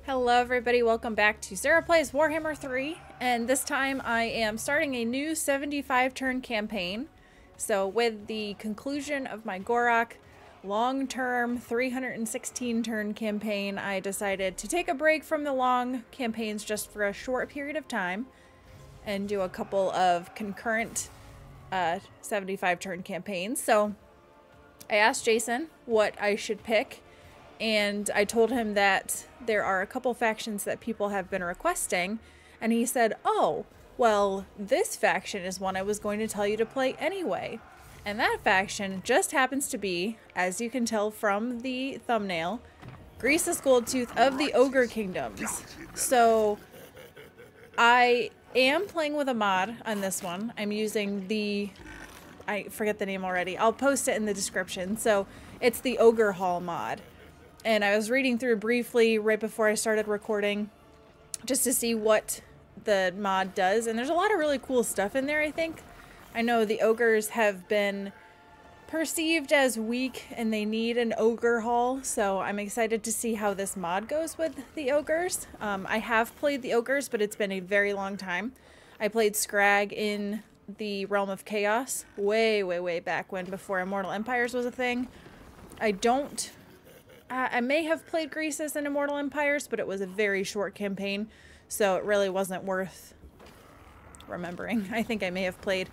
Hello everybody, welcome back to Sarah Plays Warhammer 3, and this time I am starting a new 75 turn campaign. So with the conclusion of my Gorok long-term 316 turn campaign, I decided to take a break from the long campaigns just for a short period of time and do a couple of concurrent 75 turn campaigns. So I asked Jason what I should pick, and I told him that there are a couple factions that people have been requesting, and he said, oh, well, this faction is one I was going to tell you to play anyway. And that faction just happens to be, as you can tell from the thumbnail, Greasus Goldtooth of the Ogre Kingdoms. So I am playing with a mod on this one. I'm using the, I forget the name already. I'll post it in the description. So it's the Ogre-Haul mod. And I was reading through briefly right before I started recording just to see what the mod does. And there's a lot of really cool stuff in there, I think. I know the ogres have been perceived as weak and they need an Ogre-Haul. So I'm excited to see how this mod goes with the ogres. I have played the ogres, but it's been a very long time. I played Scrag in the Realm of Chaos way back when, before Immortal Empires was a thing. I may have played Greasus in Immortal Empires, but it was a very short campaign, so it really wasn't worth remembering. I think I may have played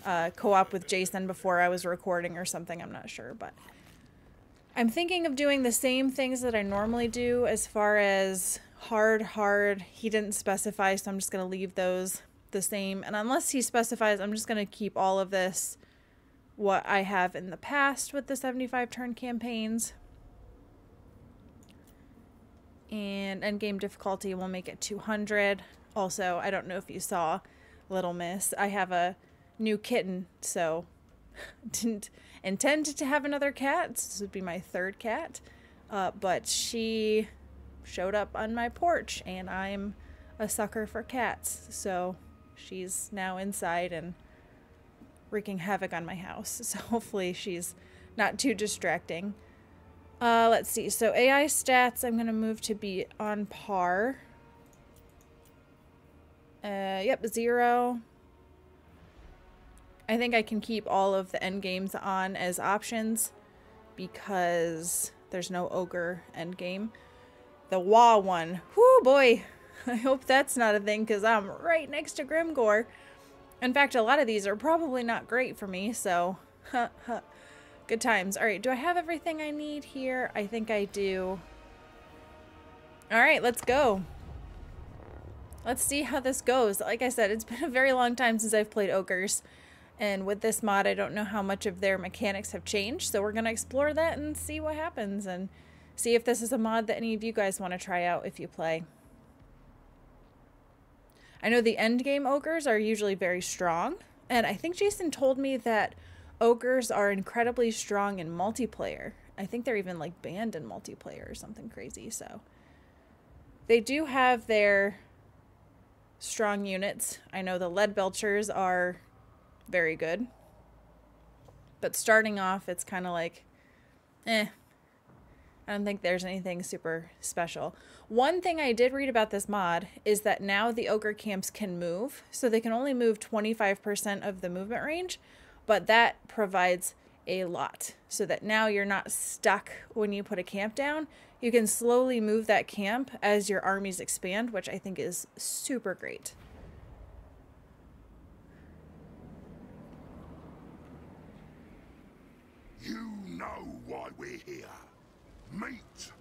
co-op with Jason before I was recording or something, I'm not sure, but I'm thinking of doing the same things that I normally do as far as hard. He didn't specify, so I'm just going to leave those the same, and unless he specifies, I'm just going to keep all of this what I have in the past with the 75 turn campaigns. And endgame difficulty will make it 200. Also, I don't know if you saw, Little Miss, I have a new kitten, so didn't intend to have another cat. This would be my third cat, but she showed up on my porch, and I'm a sucker for cats, so she's now inside and wreaking havoc on my house. So hopefully she's not too distracting. Let's see. So AI stats, I'm going to move to be on par. Yep, 0. I think I can keep all of the end games on as options because there's no ogre end game. The Wah one. Whoo boy. I hope that's not a thing because I'm right next to Grimgore. In fact, a lot of these are probably not great for me, so good times. All right, do I have everything I need here? I think I do. All right, let's go. Let's see how this goes. Like I said, it's been a very long time since I've played ogres. And with this mod, I don't know how much of their mechanics have changed. So we're going to explore that and see what happens. And see if this is a mod that any of you guys want to try out if you play. I know the endgame ogres are usually very strong. And I think Jason told me that ogres are incredibly strong in multiplayer. I think they're even like banned in multiplayer or something crazy. So they do have their strong units. I know the lead belchers are very good, but starting off it's kind of like I don't think there's anything super special. One thing I did read about this mod is that now the ogre camps can move, so they can only move 25% of the movement range. But that provides a lot, so that now you're not stuck when you put a camp down. You can slowly move that camp as your armies expand, which I think is super great. You know why we're here. Meat,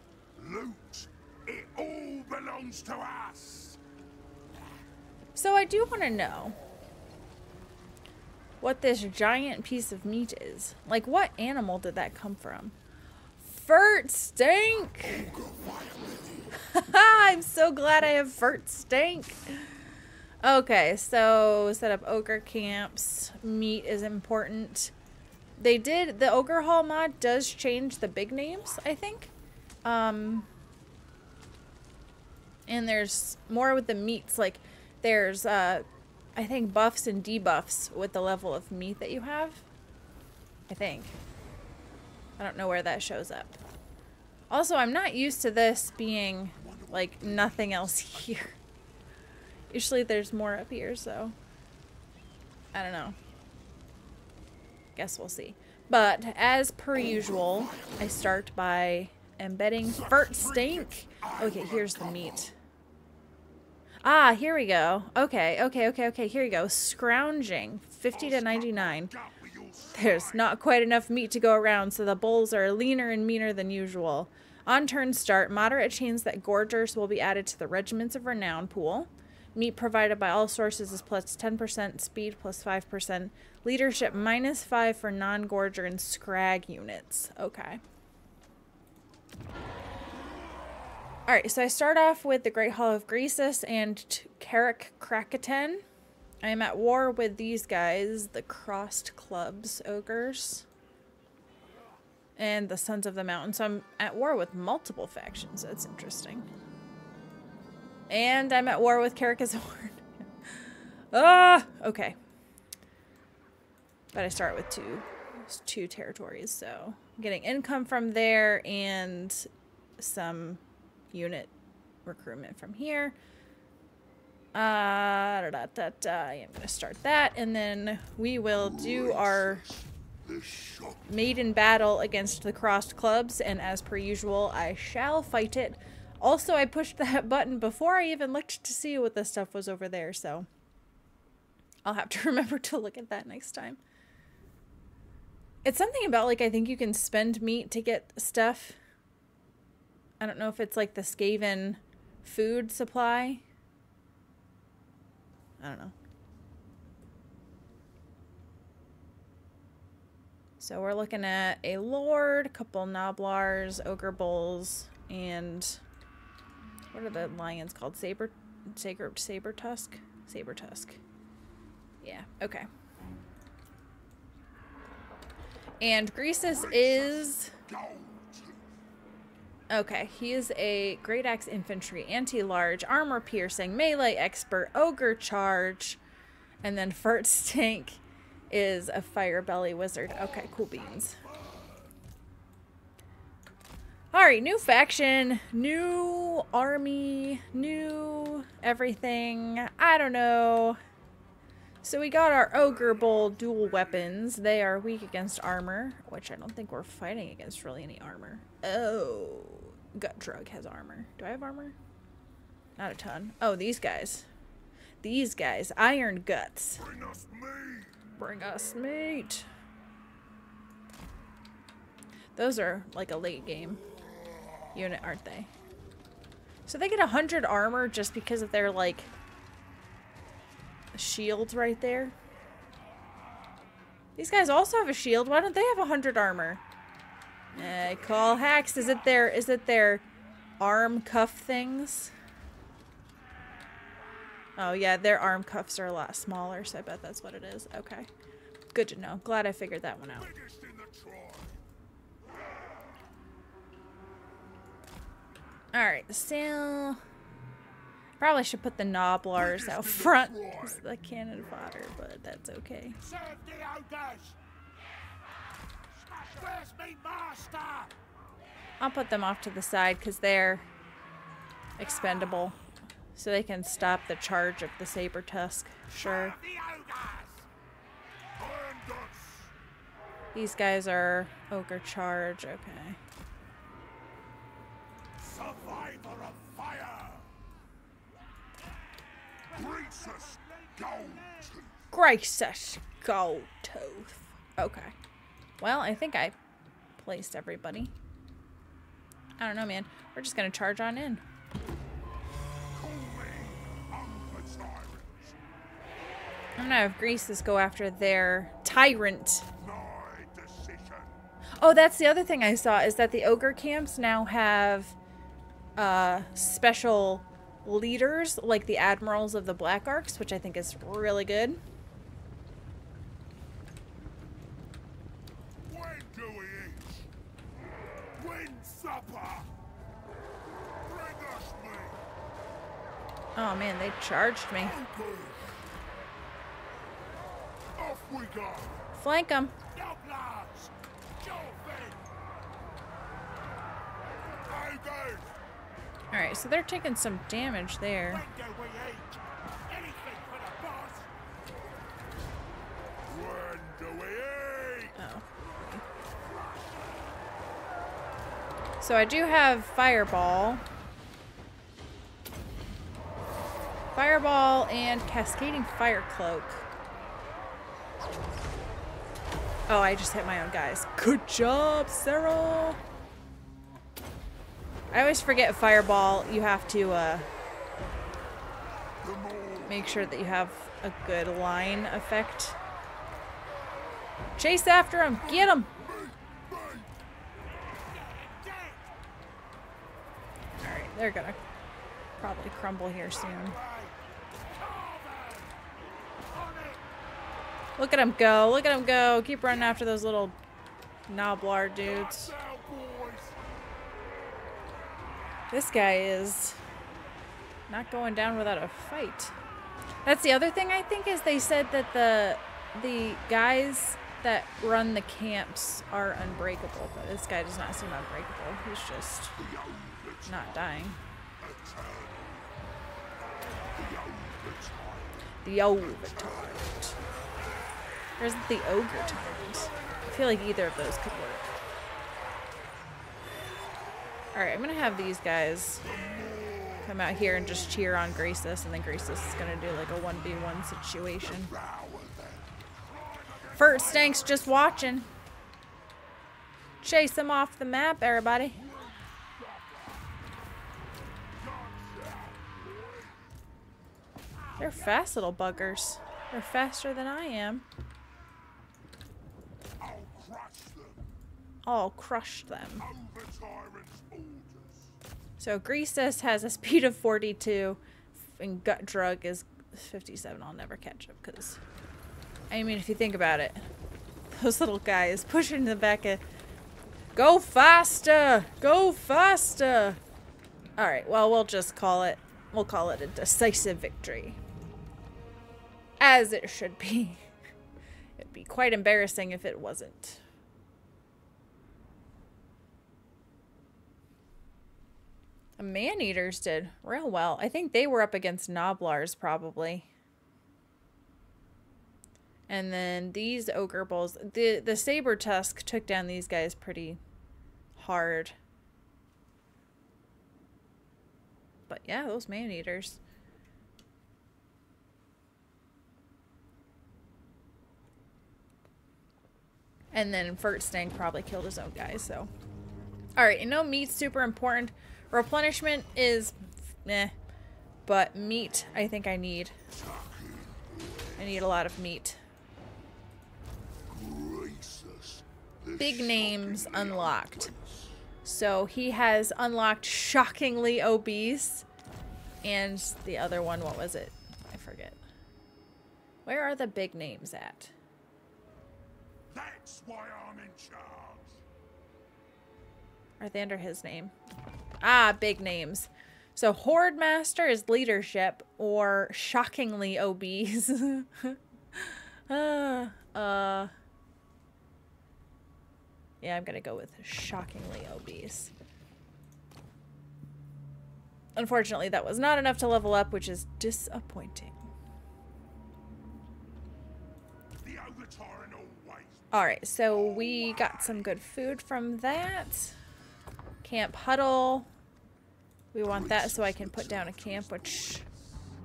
loot, it all belongs to us. So I do want to know what this giant piece of meat is. Like, what animal did that come from? Furt stink! I'm so glad I have furt stink. Okay, so set up ogre camps. Meat is important. The Ogre-Haul mod does change the big names, I think. And there's more with the meats. Like, there's I think buffs and debuffs with the level of meat that you have. I think. I don't know where that shows up. Also, I'm not used to this being like nothing else here. Usually there's more up here, so I don't know. Guess we'll see. But as per usual, I start by embedding Furt Stink. Okay, here's the meat. Ah, here we go. Okay, here we go. Scrounging, 50 to 99. There's not quite enough meat to go around, so the bowls are leaner and meaner than usual. On turn start, moderate chains that gorgers will be added to the Regiments of Renown pool. Meat provided by all sources is plus 10%, speed plus 5%, leadership minus 5 for non-gorger and scrag units. Okay. Alright, so I start off with the Great Hall of Greasus and Carrick Krakatan. I am at war with these guys, the Crossed Clubs Ogres, and the Sons of the Mountain. So I'm at war with multiple factions. That's interesting. And I'm at war with Carrickazorn. Ah! Okay. But I start with two territories, so I'm getting income from there and some unit recruitment from here. I am going to start that, and then we will do our maiden battle against the Crossed Clubs, and as per usual, I shall fight it. Also, I pushed that button before I even looked to see what the stuff was over there, so I'll have to remember to look at that next time. It's something about, like, I think you can spend meat to get stuff. I don't know if it's like the Skaven food supply. I don't know. So we're looking at a Lord, a couple Noblars, Ogre Bulls, and what are the lions called? Saber Tusk? Saber Tusk. Yeah, okay. And Greasus is... Okay, he is a Great Axe Infantry, Anti-Large, Armor Piercing, Melee Expert, Ogre Charge, and then Furt Stink is a Fire Belly Wizard. Okay, cool beans. Alright, new faction, new army, new everything. I don't know. So we got our Ogre Bull dual weapons. They are weak against armor, which I don't think we're fighting against really any armor. Oh, Gut Drug has armor. Do I have armor? Not a ton. Oh, these guys. These guys. Iron Guts. Bring us meat. Bring us meat. Those are like a late game unit, aren't they? So they get 100 armor just because of their, like, shields right there. These guys also have a shield. Why don't they have 100 armor? I call hacks. Is it their arm cuff things? Oh yeah, their arm cuffs are a lot smaller, so I bet that's what it is. Okay. Good to know. Glad I figured that one out. Alright, so probably should put the Noblars out front as the cannon fodder, but that's okay. I'll put them off to the side because they're expendable, so they can stop the charge of the Saber Tusk. Sure. These guys are Ogre Charge. Okay. Survivor of fire. Greasus Goldtooth. Greasus Goldtooth. Okay. Well, I think I placed everybody. I don't know, man. We're just gonna charge on in. I'm gonna have Greasus go after their tyrant. Oh, that's the other thing I saw, is that the ogre camps now have special leaders, like the admirals of the Black Arcs, which I think is really good. When do we eat? When supper? Bring us meat. Oh man, they charged me. Off we go. Flank them. Alright, so they're taking some damage there. When do we eat? Anything for the boss. When do we eat? Oh. So I do have Fireball. Fireball and Cascading Fire Cloak. Oh, I just hit my own guys. Good job, Sarah! I always forget Fireball. You have to make sure that you have a good line effect. Chase after him! Get him! Alright, they're gonna probably crumble here soon. Look at him go. Look at him go. Keep running after those little Noblar dudes. This guy is not going down without a fight. That's the other thing I think is they said that the guys that run the camps are unbreakable, but this guy does not seem unbreakable. He's just not dying. The Ogre-Tyrant. Or is it the Ogre-Tyrant? I feel like either of those could work. Alright, I'm gonna have these guys come out here and just cheer on Greasus, and then Greasus is gonna do like a 1v1 situation. First Stank's just watching. Chase him off the map, everybody. They're fast little buggers. They're faster than I am. I'll crush them. So Greasus has a speed of 42 and gut drug is 57. I'll never catch up because, I mean, if you think about it, those little guys pushing the back of, go faster, go faster. All right, well, we'll just call it, we'll call it a decisive victory. As it should be. It'd be quite embarrassing if it wasn't. The Man-Eaters did real well. I think they were up against Noblars, probably. And then these Ogre Bulls... The Saber Tusk took down these guys pretty hard. But yeah, those Man-Eaters. And then Stank probably killed his own guys, so... Alright, you know meat's super important. Replenishment is meh, but meat I think I need. I need a lot of meat. Big names unlocked. So he has unlocked Shockingly Obese. And the other one, what was it? I forget. Where are the big names at? That's why I'm in charge. Are they under his name? Ah, big names. So Horde Master is leadership or Shockingly Obese. Yeah, I'm gonna go with Shockingly Obese. Unfortunately, that was not enough to level up, which is disappointing. Alright, so we got some good food from that. Camp Huddle. We want that so I can put down a camp, which...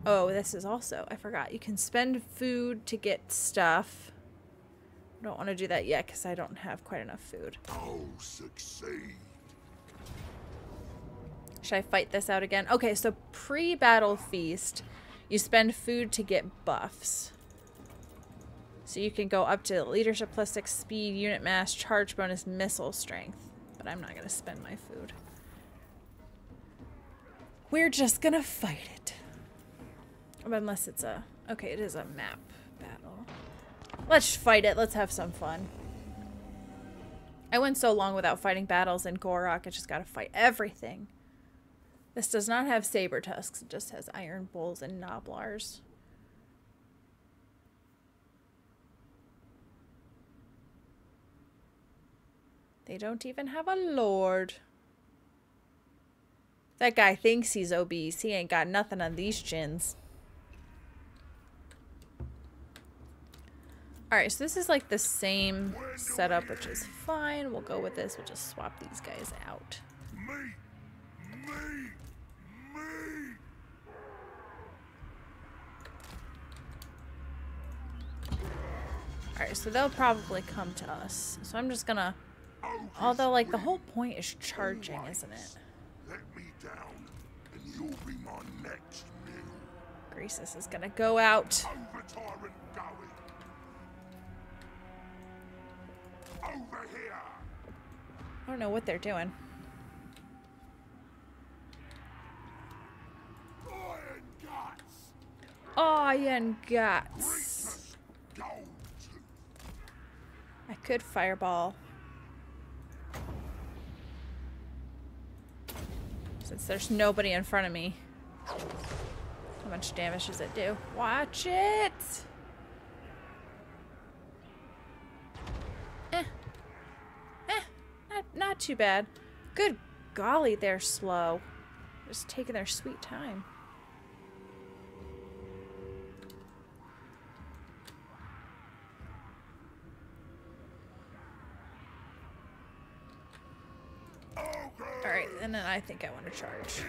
Oh, this is also... I forgot. You can spend food to get stuff. I don't want to do that yet because I don't have quite enough food. I'll succeed. Should I fight this out again? Okay, so pre-battle feast, you spend food to get buffs. So you can go up to leadership plus 6 speed, unit mass, charge bonus, missile strength. But I'm not going to spend my food. We're just going to fight it. Unless it's a... Okay, it is a map battle. Let's fight it. Let's have some fun. I went so long without fighting battles in Gorok. I just got to fight everything. This does not have saber tusks. It just has iron bulls and Noblars. They don't even have a lord. That guy thinks he's obese. He ain't got nothing on these chins. Alright, so this is like the same setup, which is fine. We'll go with this. We'll just swap these guys out. Alright, so they'll probably come to us. So I'm just gonna... Although, like, the whole point is charging, isn't it? Let me down, and you'll be my next meal. Greasus is gonna go out. Over tyrant going. Over here. I don't know what they're doing. Iron guts. Iron guts. Greasus Goldtooth. I could fireball. Since there's nobody in front of me. How much damage does it do? Watch it! Not too bad. Good golly, they're slow. Just taking their sweet time. Alright, and then I think I want to charge.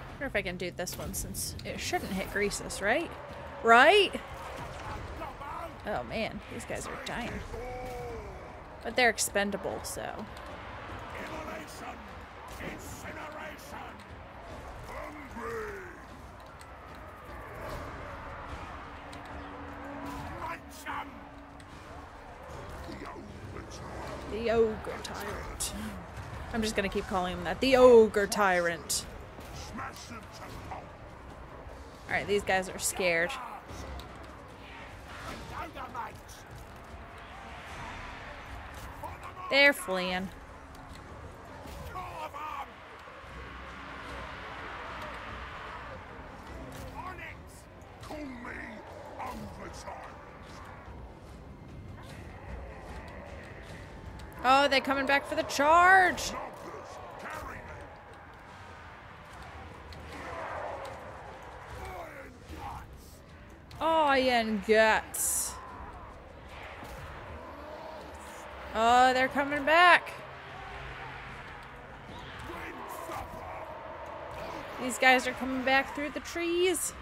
I wonder if I can do this one since it shouldn't hit Greasus, right? Right? Oh man, these guys are dying. But they're expendable, so. The Ogre Tyrant. I'm just gonna keep calling him that. The Ogre Tyrant. Alright, these guys are scared. They're fleeing. Oh, they're coming back for the charge. Iron guts. Oh, they're coming back. These guys are coming back through the trees.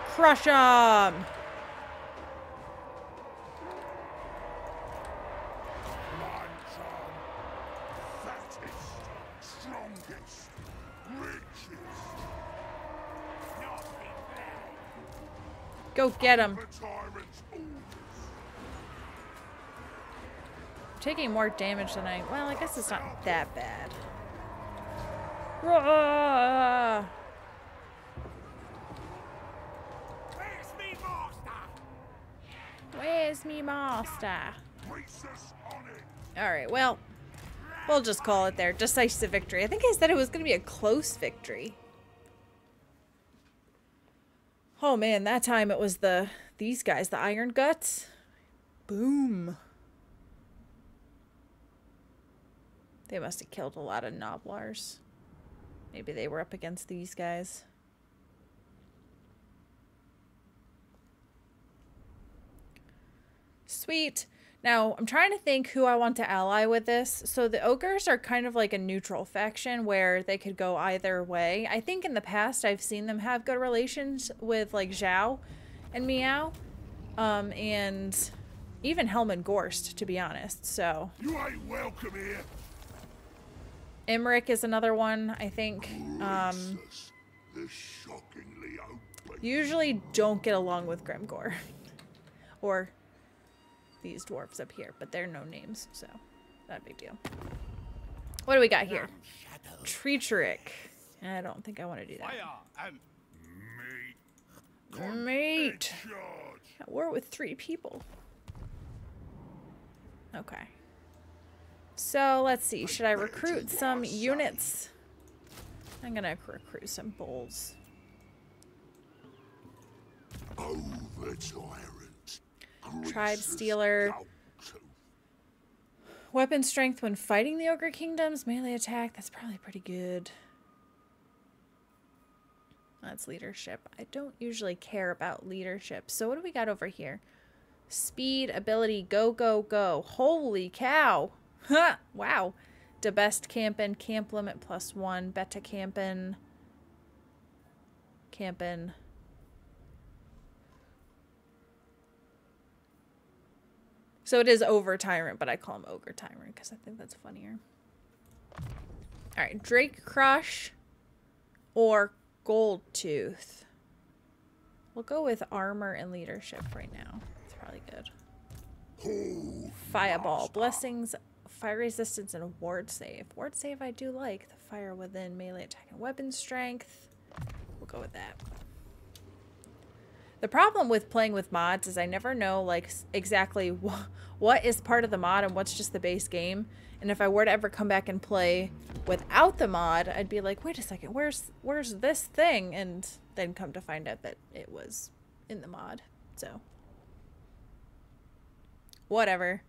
Crush them. Go get him. Taking more damage than I... Well, I guess it's not that bad. Roar! Where's me master? Alright, well, we'll just call it there. Decisive victory. I think I said it was going to be a close victory. Oh man, that time it was these guys, the Iron Guts. Boom. They must have killed a lot of Noblars. Maybe they were up against these guys. Sweet. Now, I'm trying to think who I want to ally with this. So the ogres are kind of like a neutral faction where they could go either way. I think in the past I've seen them have good relations with like Zhao and Meow. And even Helm and Gorst, to be honest. So you ain't welcome here. Emmerich is another one, I think. Usually don't get along with Grimgor. Or these dwarves up here, but they're no names, so not a big deal. What do we got here? Treacherich. I don't think I want to do that. Mate! At war with 3 people. Okay. So, let's see. Should I recruit some units? I'm gonna recruit some bulls. Tribe Stealer. Weapon strength when fighting the Ogre Kingdoms. Melee attack. That's probably pretty good. That's leadership. I don't usually care about leadership. So what do we got over here? Speed, ability, go, go, go. Holy cow. Huh. Wow. The best campin', camp limit +1, beta campin'. Campin'. So it is Over Tyrant, but I call him Ogre Tyrant because I think that's funnier. Alright, Drake Crush or Goldtooth. We'll go with armor and leadership right now. It's probably good. Fireball. Blessings, fire resistance, and a ward save. Ward save I do like. The fire within melee attack and weapon strength. We'll go with that. The problem with playing with mods is I never know like exactly what is part of the mod and what's just the base game. And if I were to ever come back and play without the mod, I'd be like, wait a second, where's this thing? And then come to find out that it was in the mod. So, whatever.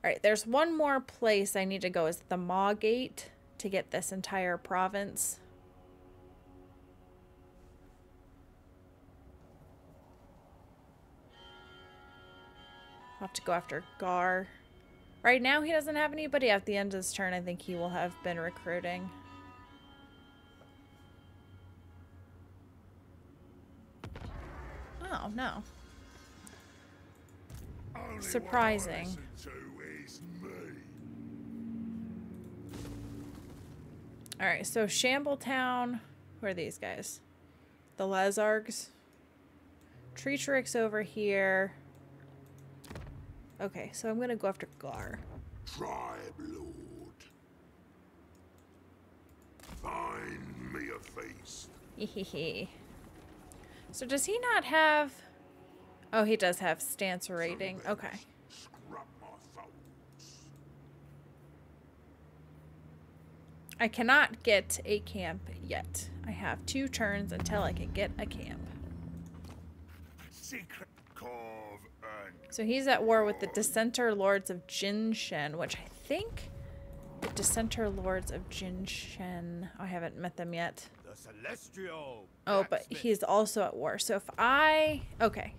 Alright, there's one more place I need to go. Is the Maw Gate to get this entire province. I'll have to go after Gar. Right now he doesn't have anybody. At the end of his turn, I think he will have been recruiting. Oh, no. Surprising. Alright, so Shambletown. Who are these guys? The Lazargs. Treacherix over here. Okay, so I'm gonna go after Gar. Tribe Lord. Find me a face. Hehehe. So does he not have... Oh, he does have stance rating. Okay. Scrub my thoughts. I cannot get a camp yet. I have 2 turns until I can get a camp. Secret Cove and So he's at war with the Dissenter Lords of Jinshen, which I think the Dissenter Lords of Jinshen... I haven't met them yet. the Celestial. Oh, but he's also at war. So if I... Okay.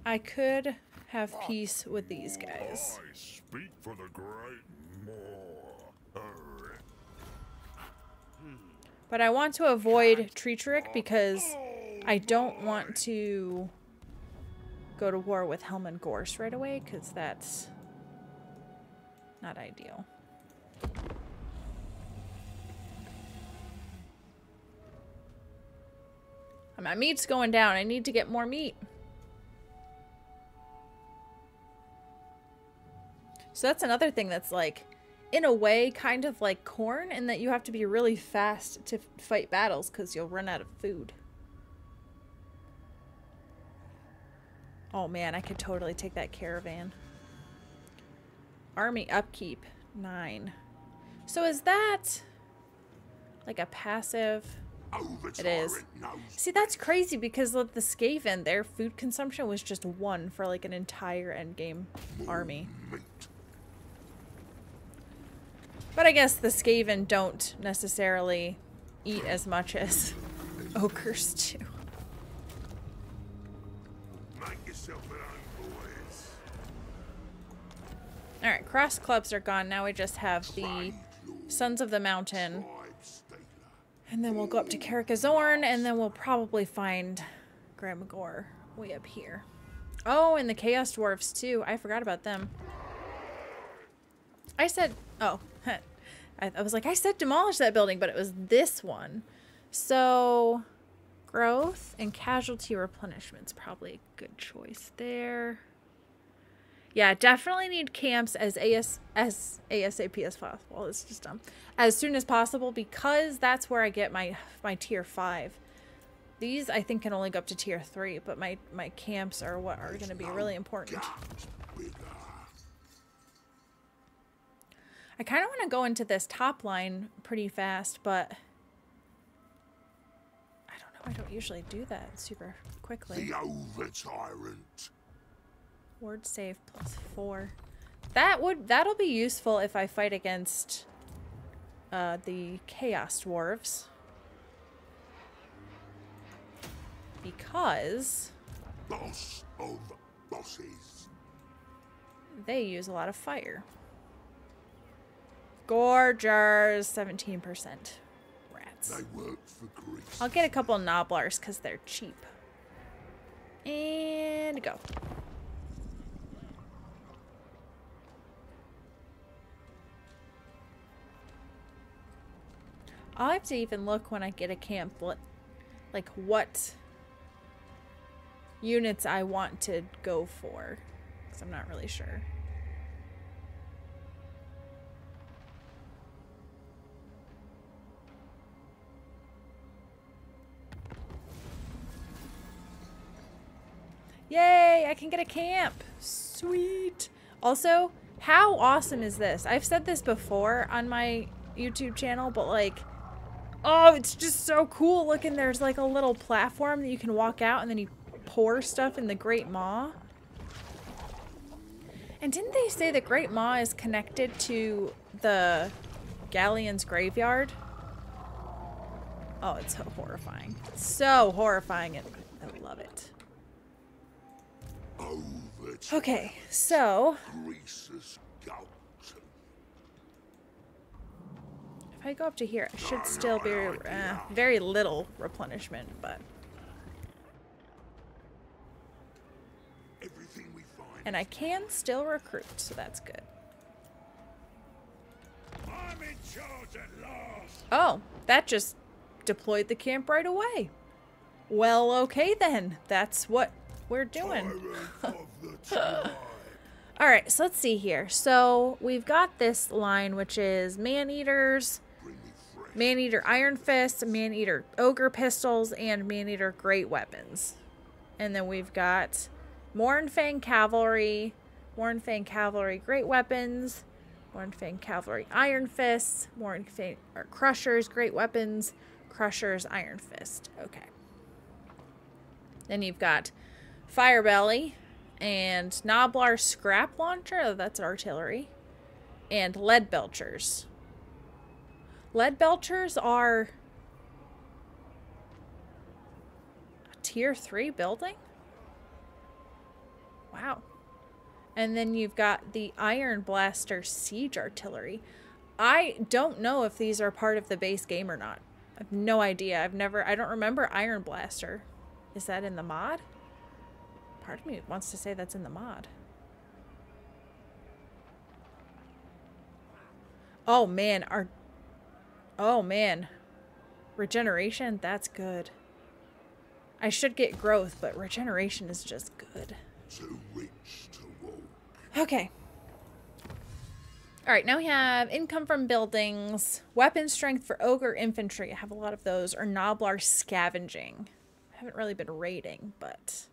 I could have peace with these guys. I speak for the Great Moor. But I want to avoid Treacherix because I don't want to go to war with Helm and Gorse right away, because that's not ideal. My meat's going down. I need to get more meat. So that's another thing that's like, in a way, kind of like corn, in that you have to be really fast to fight battles because you'll run out of food. Oh man, I could totally take that caravan. Army upkeep, 9. So is that like a passive? It is. See, that's crazy because with the Skaven, their food consumption was just 1 for like an entire endgame army. But I guess the Skaven don't necessarily eat as much as ogres do. Alright, cross clubs are gone. Now we just have the Sons of the Mountain. And then we'll go up to Carrickazorn, and then we'll probably find Gramagor way up here. Oh, and the Chaos Dwarfs too. I forgot about them. I said... Oh, I was like, I said demolish that building, but it was this one. So, growth and casualty replenishment's probably a good choice there. Yeah, definitely need camps as ASAP as possible. It's just dumb. As soon as possible, because that's where I get my tier 5. These I think can only go up to tier 3, but my camps are what are going to be really important. I kind of want to go into this top line pretty fast, but I don't know. I don't usually do that super quickly. The over-tyrant. Ward save +4. That'll be useful if I fight against the Chaos Dwarves. Because Boss of bosses. They use a lot of fire. Gorgers, 17%. Rats. They work for Grease. I'll get a couple of Nobblars because they're cheap. And go. I'll have to even look when I get a camp, like what units I want to go for, because I'm not really sure. Yay, I can get a camp. Sweet. Also, how awesome is this? I've said this before on my YouTube channel, but like, oh, it's just so cool looking. There's like a little platform that you can walk out and then you pour stuff in the Great Maw. And didn't they say the Great Maw is connected to the Galleon's graveyard? Oh, it's so horrifying. So horrifying, and I love it. Okay, so Greasus Goldtooth. if I go up to here, I should still be very little replenishment, but Everything we find. and I can still recruit, so that's good. I'm in charge at last. Oh, that just deployed the camp right away. Well, okay then. That's what we're doing. Alright, so let's see here. So we've got this line, which is Man-Eaters, Man-Eater Iron Fists, Man-Eater Ogre Pistols, and Man-Eater Great Weapons. And then we've got Mournfang Cavalry, Mournfang Cavalry Great Weapons, Mournfang Cavalry Iron Fists, Mournfang Crushers Great Weapons, Crushers Iron Fist. Okay. Then you've got Firebelly and Nobblar Scrap Launcher, oh, that's artillery, and Lead Belchers. Lead Belchers are a tier 3 building? Wow. And then you've got the Iron Blaster Siege Artillery. I don't know if these are part of the base game or not. I have no idea. I don't remember Iron Blaster. Is that in the mod? Part of me wants to say that's in the mod. Oh man, oh man. Regeneration, that's good. I should get growth, but regeneration is just good. Too rich to walk. Okay. Alright, now we have income from buildings, weapon strength for ogre infantry. I have a lot of those, or Nobblar scavenging. I haven't really been raiding, but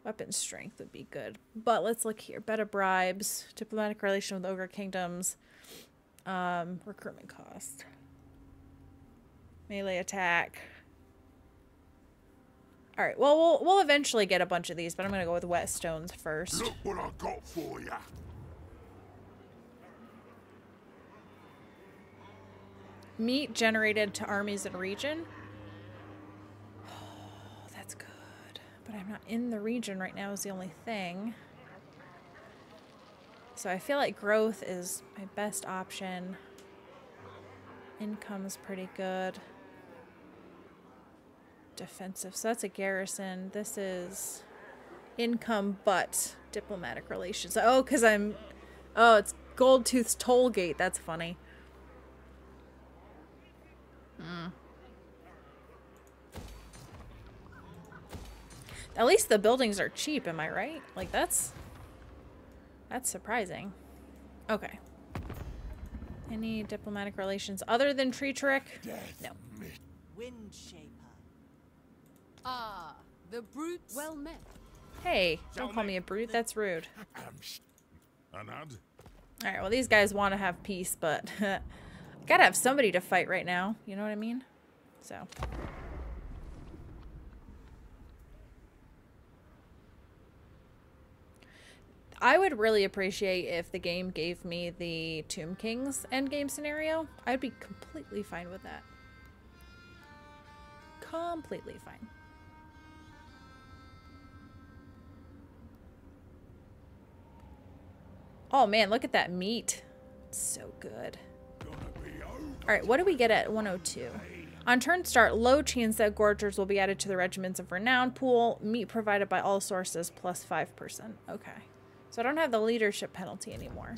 weapon strength would be good. But let's look here. Better bribes, diplomatic relation with ogre kingdoms, recruitment cost, melee attack. All right, well, we'll eventually get a bunch of these, but I'm gonna go with whetstones first. Look what I got for ya. Meat generated to armies in region. But I'm not in the region right now is the only thing. So I feel like growth is my best option. Income's pretty good. Defensive, so that's a garrison. This is income but diplomatic relations. Oh, because oh, it's Goldtooth's toll gate. That's funny. At least the buildings are cheap, am I right? Like, that's That's surprising. Okay. Any diplomatic relations other than tree trick? No. Windshaper. Ah, the brute. Well met. Hey, don't call me a brute. That's rude. Anad? Alright, well, these guys want to have peace, but gotta have somebody to fight right now. You know what I mean? So. I would really appreciate if the game gave me the Tomb Kings endgame scenario. I'd be completely fine with that. Completely fine. Oh man, look at that meat. It's so good. Alright, what do we get at 102? On turn start, low chance that gorgers will be added to the Regiments of Renown pool. Meat provided by all sources plus 5%. Okay. So I don't have the leadership penalty anymore.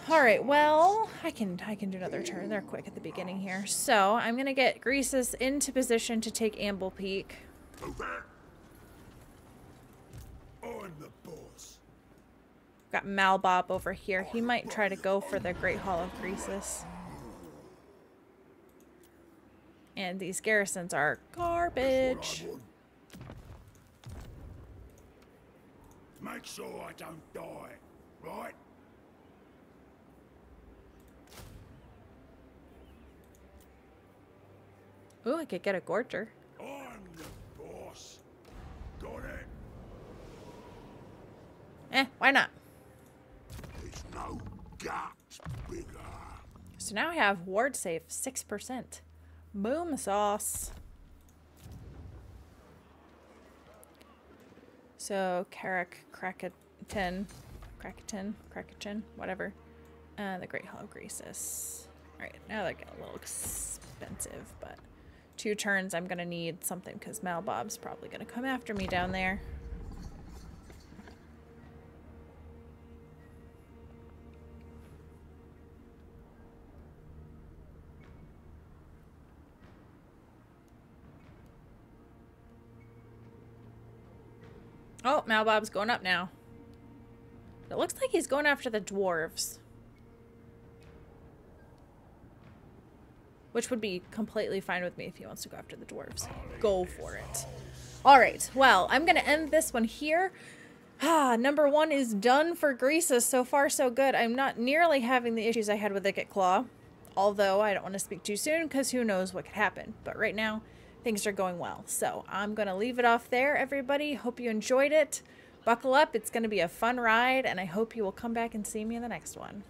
Alright, well, I can do another turn. They're quick at the beginning here. So I'm gonna get Greasus into position to take Amble Peak. I'm the boss. Got Malbob over here. He might try to go for the Great Hall of Greasus. And these garrisons are garbage. Make sure I don't die, right? Ooh, I could get a Gorger. I'm the boss. Got it? Why not? There's no guts bigger. So now I have ward save 6%. Boom sauce. So Carrick, Krakatan, whatever. The Great Hall of Greasus. Alright, now they're getting a little expensive, but 2 turns I'm gonna need something because Malbob's probably gonna come after me down there. Oh, Malbob's going up now. It looks like he's going after the dwarves. Which would be completely fine with me if he wants to go after the dwarves. Go for it. Alright, well, I'm going to end this one here. Number 1 is done for Greasus. So far, so good. I'm not nearly having the issues I had with Icket Claw. Although, I don't want to speak too soon because who knows what could happen. But right now, things are going well. So I'm going to leave it off there, everybody. Hope you enjoyed it. Buckle up. It's going to be a fun ride, and I hope you will come back and see me in the next one.